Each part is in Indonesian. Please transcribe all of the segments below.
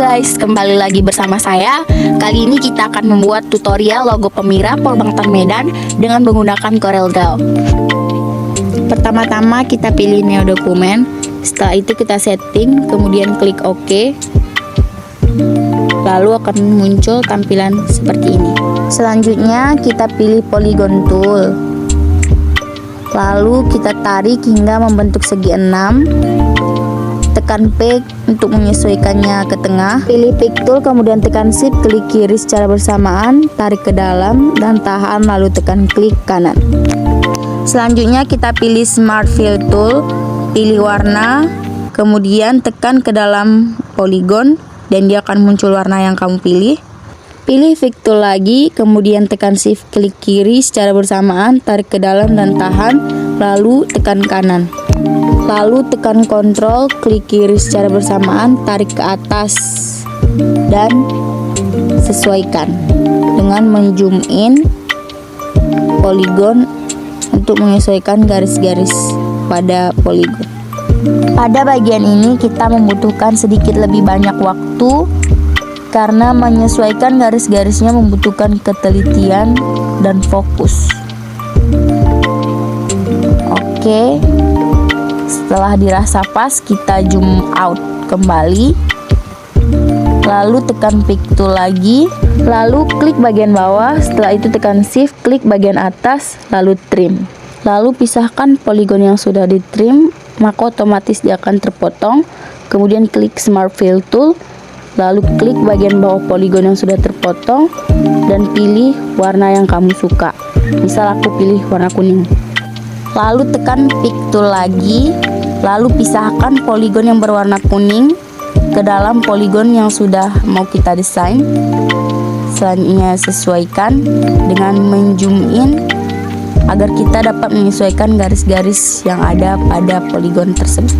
guys, kembali lagi bersama saya. Kali ini kita akan membuat tutorial logo Pemira Polbangtan Medan dengan menggunakan CorelDRAW. Pertama-tama kita pilih Neo Dokumen. Setelah itu kita setting, kemudian klik OK. Lalu akan muncul tampilan seperti ini. Selanjutnya kita pilih Polygon Tool. Lalu kita tarik hingga membentuk segi 6. Tekan P untuk menyesuaikannya ke tengah. Pilih Pick Tool, kemudian tekan Shift, klik kiri secara bersamaan, tarik ke dalam dan tahan, lalu tekan klik kanan. Selanjutnya kita pilih Smart Fill Tool, pilih warna, kemudian tekan ke dalam polygon dan dia akan muncul warna yang kamu pilih. Pilih Pick Tool lagi, kemudian tekan Shift, klik kiri secara bersamaan, tarik ke dalam dan tahan, lalu tekan kanan. Lalu tekan Ctrl, klik kiri secara bersamaan, tarik ke atas dan sesuaikan dengan menzoom in polygon untuk menyesuaikan garis-garis pada polygon. Pada bagian ini kita membutuhkan sedikit lebih banyak waktu karena menyesuaikan garis-garisnya membutuhkan ketelitian dan fokus. Oke. Setelah dirasa pas, kita zoom out kembali, lalu tekan Pick Tool lagi, lalu klik bagian bawah. Setelah itu tekan Shift, klik bagian atas, lalu trim. Lalu pisahkan polygon yang sudah di trim, maka otomatis dia akan terpotong. Kemudian klik Smart Fill Tool, lalu klik bagian bawah polygon yang sudah terpotong dan pilih warna yang kamu suka. Misal aku pilih warna kuning. Lalu tekan Pick Tool lagi, lalu pisahkan polygon yang berwarna kuning ke dalam polygon yang sudah mau kita desain. Selanjutnya sesuaikan dengan menzoom in agar kita dapat menyesuaikan garis-garis yang ada pada polygon tersebut.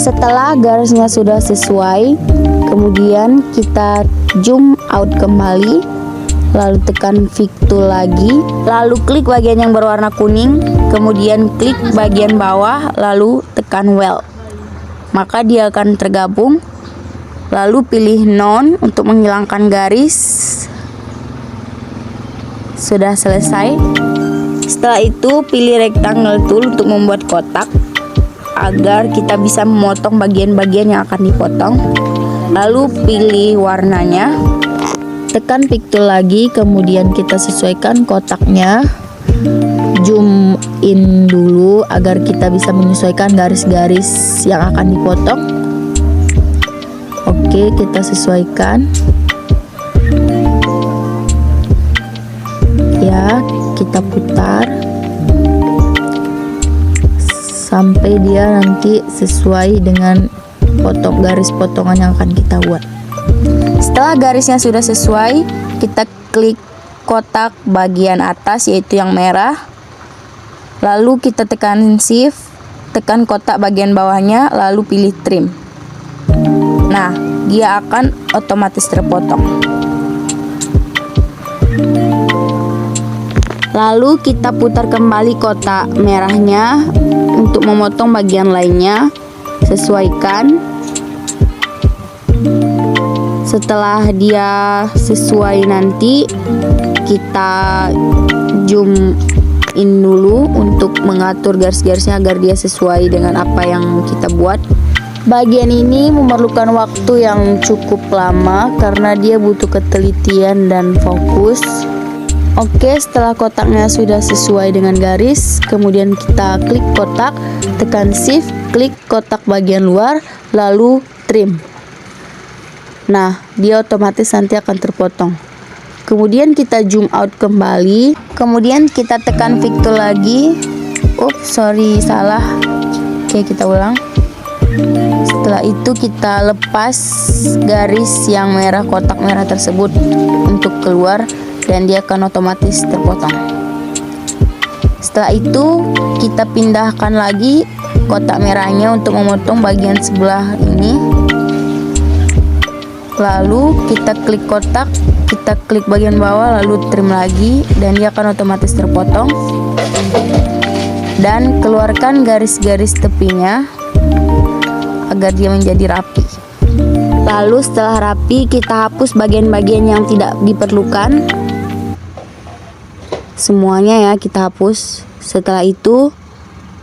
Setelah garisnya sudah sesuai, kemudian kita zoom out kembali, lalu tekan Pick Tool lagi, lalu klik bagian yang berwarna kuning, kemudian klik bagian bawah, lalu tekan Weld, maka dia akan tergabung. Lalu pilih None untuk menghilangkan garis. Sudah selesai. Setelah itu pilih Rectangle Tool untuk membuat kotak agar kita bisa memotong bagian-bagian yang akan dipotong. Lalu pilih warnanya, tekan Pick Tool lagi, kemudian kita sesuaikan kotaknya. Zoom in dulu agar kita bisa menyesuaikan garis-garis yang akan dipotong. Oke, kita sesuaikan. Ya, kita putar sampai dia nanti sesuai dengan garis potongan yang akan kita buat. Setelah garisnya sudah sesuai, kita klik kotak bagian atas yaitu yang merah. Lalu kita tekan Shift, tekan kotak bagian bawahnya, lalu pilih trim. Nah, dia akan otomatis terpotong. Lalu kita putar kembali kotak merahnya untuk memotong bagian lainnya. Sesuaikan. Setelah dia sesuai nanti kita zoom in dulu untuk mengatur garis-garisnya agar dia sesuai dengan apa yang kita buat. Bagian ini memerlukan waktu yang cukup lama karena dia butuh ketelitian dan fokus. Oke, setelah kotaknya sudah sesuai dengan garis, kemudian kita klik kotak, tekan Shift, klik kotak bagian luar, lalu trim. Nah, dia otomatis nanti akan terpotong. Kemudian kita zoom out kembali, kemudian kita tekan Pick Tool lagi. Sorry, salah. Oke, kita ulang. Setelah itu kita lepas garis yang merah, kotak merah tersebut untuk keluar dan dia akan otomatis terpotong. Setelah itu kita pindahkan lagi kotak merahnya untuk memotong bagian sebelah ini. Lalu kita klik kotak, kita klik bagian bawah, lalu trim lagi dan dia akan otomatis terpotong. Dan keluarkan garis-garis tepinya agar dia menjadi rapi. Lalu setelah rapi, kita hapus bagian-bagian yang tidak diperlukan. Semuanya ya kita hapus. Setelah itu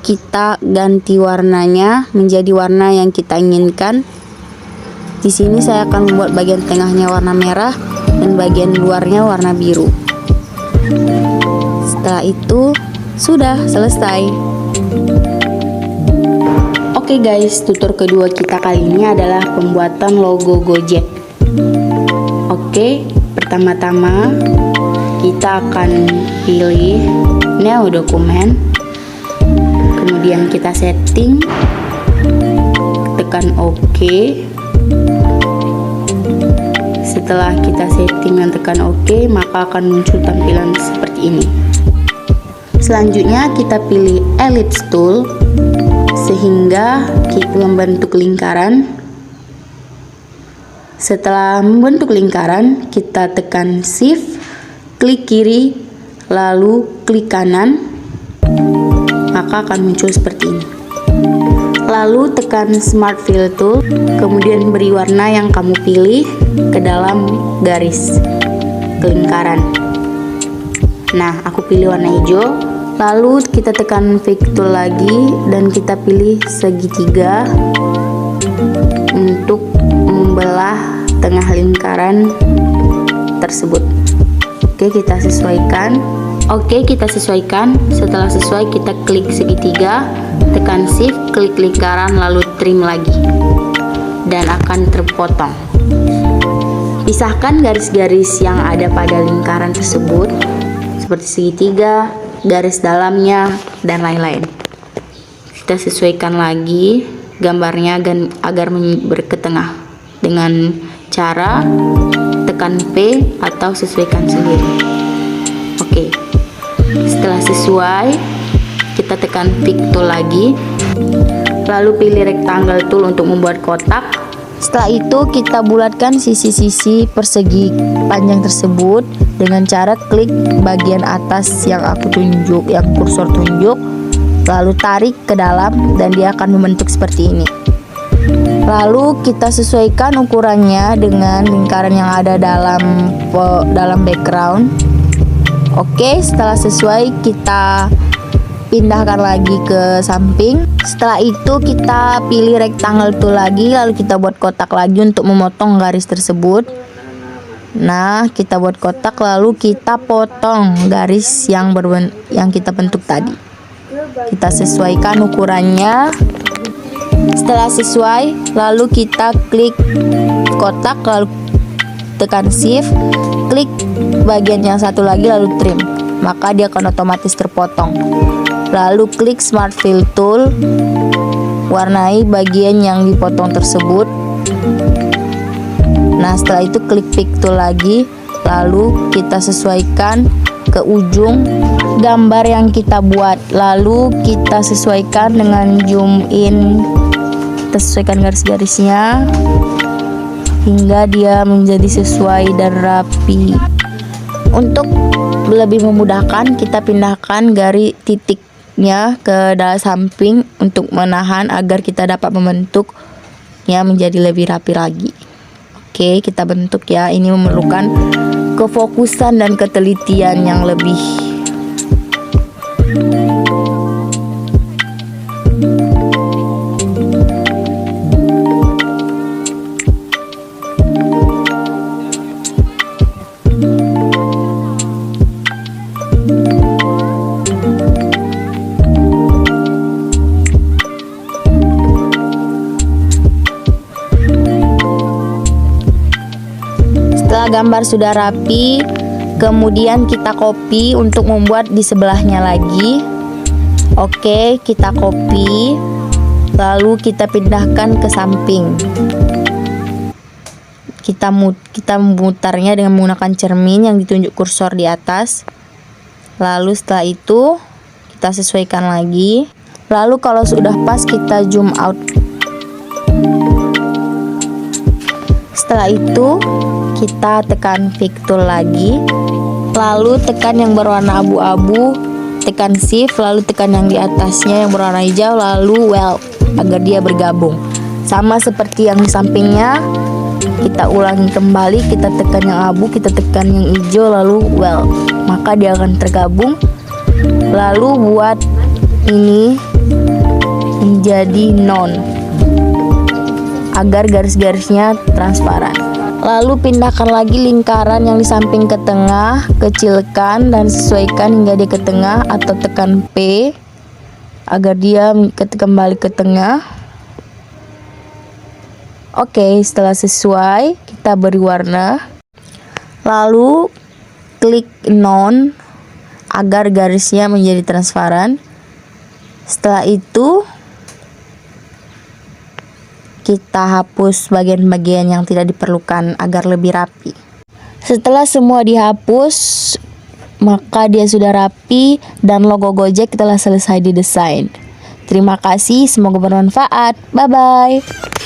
kita ganti warnanya menjadi warna yang kita inginkan. Di sini saya akan membuat bagian tengahnya warna merah dan bagian luarnya warna biru. Setelah itu sudah selesai. Oke guys, tutor kedua kita kali ini adalah pembuatan logo Gojek. Oke, pertama-tama kita akan pilih new dokumen, kemudian kita setting, tekan OK. Setelah kita setting dan tekan OK, maka akan muncul tampilan seperti ini. Selanjutnya kita pilih ellipse tool sehingga kita membentuk lingkaran. Setelah membentuk lingkaran, kita tekan shift, klik kiri, lalu klik kanan, maka akan muncul seperti ini. Lalu tekan smart fill tool, kemudian beri warna yang kamu pilih ke dalam garis kelingkaran. Nah, aku pilih warna hijau. Lalu kita tekan pick tool lagi dan kita pilih segitiga untuk membelah tengah lingkaran tersebut. Oke, kita sesuaikan. Setelah sesuai, kita klik segitiga, tekan shift, klik lingkaran, lalu trim lagi, dan akan terpotong. Pisahkan garis-garis yang ada pada lingkaran tersebut seperti segitiga, garis dalamnya, dan lain-lain. Kita sesuaikan lagi gambarnya agar ke tengah dengan cara tekan P atau sesuaikan sendiri. Oke, setelah sesuai, kita tekan pick tool lagi, lalu pilih rectangle tool untuk membuat kotak. Setelah itu kita bulatkan sisi-sisi persegi panjang tersebut dengan cara klik bagian atas yang aku tunjuk, yang kursor tunjuk, lalu tarik ke dalam dan dia akan membentuk seperti ini. Lalu kita sesuaikan ukurannya dengan lingkaran yang ada dalam background. Oke, setelah sesuai kita pindahkan lagi ke samping. Setelah itu kita pilih rectangle tool lagi, lalu kita buat kotak lagi untuk memotong garis tersebut. Nah, kita buat kotak lalu kita potong garis yang kita bentuk tadi. Kita sesuaikan ukurannya. Setelah sesuai, lalu kita klik kotak, lalu tekan shift, klik bagian yang satu lagi lalu trim, maka dia akan otomatis terpotong. Lalu klik smart fill tool, warnai bagian yang dipotong tersebut. Nah, setelah itu klik pick tool lagi, lalu kita sesuaikan ke ujung gambar yang kita buat, lalu kita sesuaikan dengan zoom in. Kita sesuaikan garis-garisnya hingga dia menjadi sesuai dan rapi. Untuk lebih memudahkan, kita pindahkan garis titiknya ke dalam samping untuk menahan agar kita dapat membentuknya menjadi lebih rapi lagi. Oke, kita bentuk ya. Ini memerlukan kefokusan dan ketelitian yang lebih. Setelah gambar sudah rapi, kemudian kita copy untuk membuat di sebelahnya lagi. Oke, kita copy, lalu kita pindahkan ke samping. Kita memutarnya dengan menggunakan cermin yang ditunjuk kursor di atas. Lalu setelah itu kita sesuaikan lagi. Lalu kalau sudah pas kita zoom out. Setelah itu kita tekan pick tool lagi, lalu tekan yang berwarna abu-abu, tekan shift, lalu tekan yang di atasnya yang berwarna hijau, lalu weld agar dia bergabung. Sama seperti yang di sampingnya, kita ulangi kembali, kita tekan yang abu, kita tekan yang hijau, lalu well, maka dia akan tergabung. Lalu buat ini menjadi non agar garis-garisnya transparan. Lalu pindahkan lagi lingkaran yang di samping ke tengah, kecilkan dan sesuaikan hingga dia ke tengah, atau tekan P agar dia kembali ke tengah. Oke, setelah sesuai, kita beri warna. Lalu klik non agar garisnya menjadi transparan. Setelah itu, kita hapus bagian-bagian yang tidak diperlukan agar lebih rapi. Setelah semua dihapus, maka dia sudah rapi dan logo Gojek telah selesai didesain. Terima kasih, semoga bermanfaat. Bye-bye.